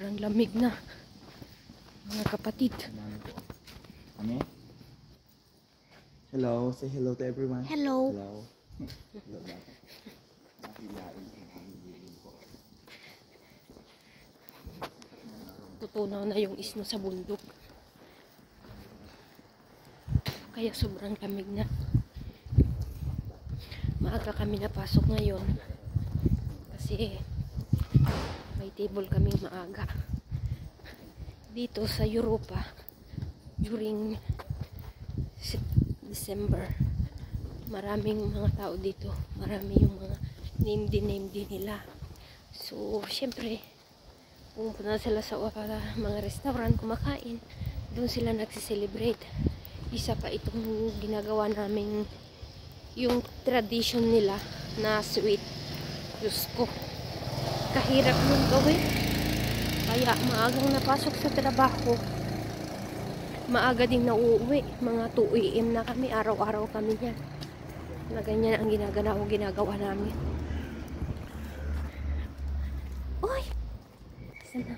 sobrang lamig na, mga kapatid. Ami? Hello, say hello to everyone. Hello. Hello. Tutunaw na yung isno sa bundok. Kaya sobrang lamig na. Maaga kami napasok ngayon. Kasi may table kaming maaga. Dito sa Europa, during December, maraming mga tao dito. Marami yung mga name din nila. So, syempre, pumunta sila sa mga restaurant, kumakain. Doon sila nagsiselebrate. Isa pa itong ginagawa namin, yung tradition nila na sweet. Diyos ko, kahirap yung gawin. Kaya maagang napasok sa trabaho, maaga din nauuwi. Mga 2 AM na kami, araw-araw kami yan. Na ganyan ang ginagawa namin. Uy! Sana?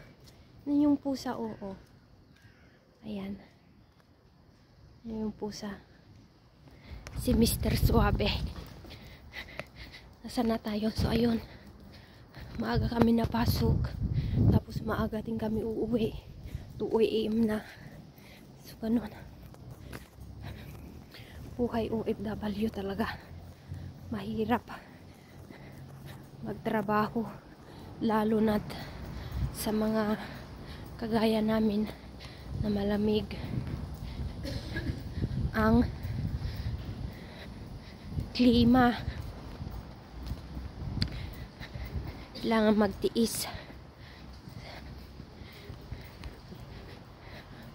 Ano yung pusa? Oo. Ayan. Ano yung pusa? Si Mr. Suabe. Nasaan na tayo? So, ayun. Maaga kami napasok. Tapos maaga din kami uuwi. 2 AM na. So, ganun. Buhay OFW talaga. Mahirap magtrabaho. Lalo na't sa mga kagaya namin na malamig ang klima. Kailangan magtiis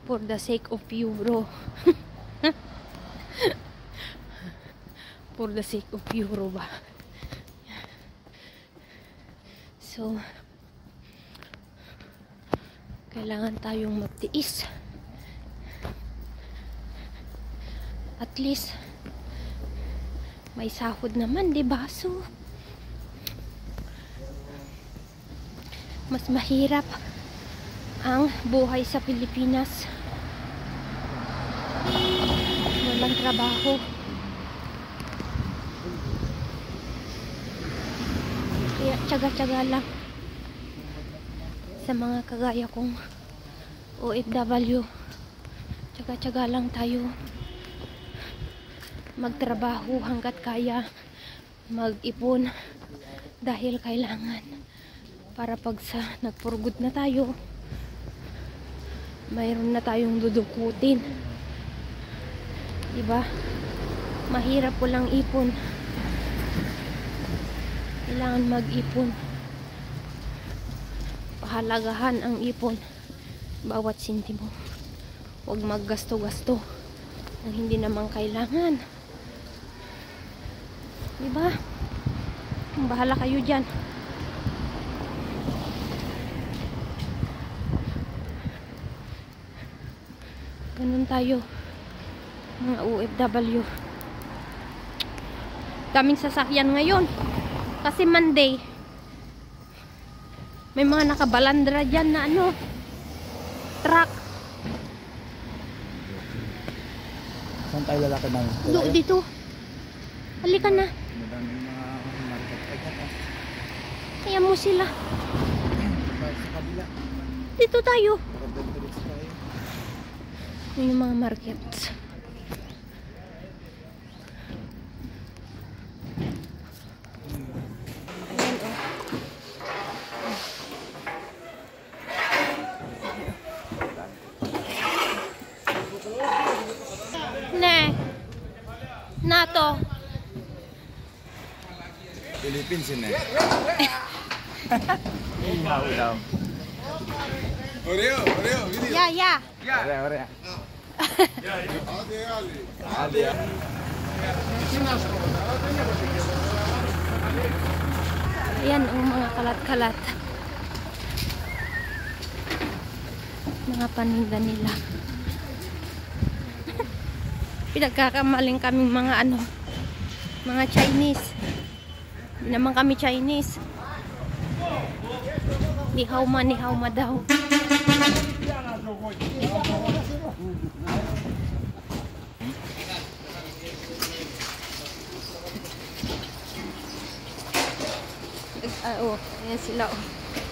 for the sake of Euro. For the sake of Euro ba? So, kailangan tayong magtiis. At least may sahod naman, diba? So, mas mahirap ang buhay sa Pilipinas. Walang trabaho. Kaya tsaga-tsaga lang sa mga kagaya kong OFW. Tsaga-tsaga lang tayo magtrabaho hanggat kaya, mag-ipon dahil kailangan para pag sa nagpurgod na tayo, mayroon na tayong dudukutin, diba? Mahirap po lang ipon. Kailangan mag-ipon, pahalagahan ang ipon, bawat sentimo. Huwag maggasto-gasto ang hindi naman kailangan, diba? Bahala kayo dyan. Ganun tayo, mga OFW. Daming sasakyan ngayon kasi Monday. May mga nakabalandra dyan na ano, truck. Saan tayo lalakad ng? Dito. Halika na. Madaming mga market. Kaya mo sila. Sa kabila. Dito tayo. Nakadagdags tayo. Yung mga markets. Ayan, oh. Ne. Nato. Philippines yun eh. Udaw. Oreo, video. Ya. Ore. Hadi ya. Ayan ang mga kalat-kalat. Mga paninda nila. Pinagkakamaling kaming mga ano, mga Chinese. Hindi naman kami Chinese. Ni hauma daw. Ayan sila. Oh.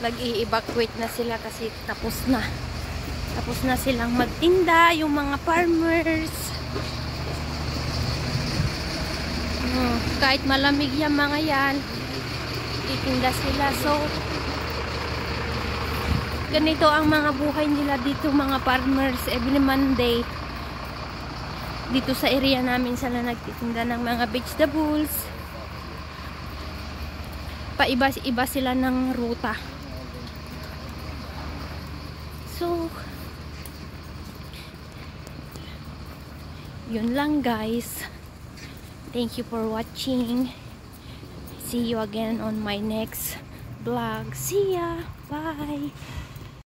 Nag-i-evacuate na sila kasi tapos na. Tapos na silang magtinda, yung mga farmers. Kahit malamig yung mga yan, titinda sila. So, ganito ang mga buhay nila dito, mga farmers. Every Monday, dito sa area namin sila nagtitinda ng mga vegetables. Paiba-iba sila ng ruta. So, yun lang guys. Thank you for watching. See you again on my next vlog. See ya. Bye.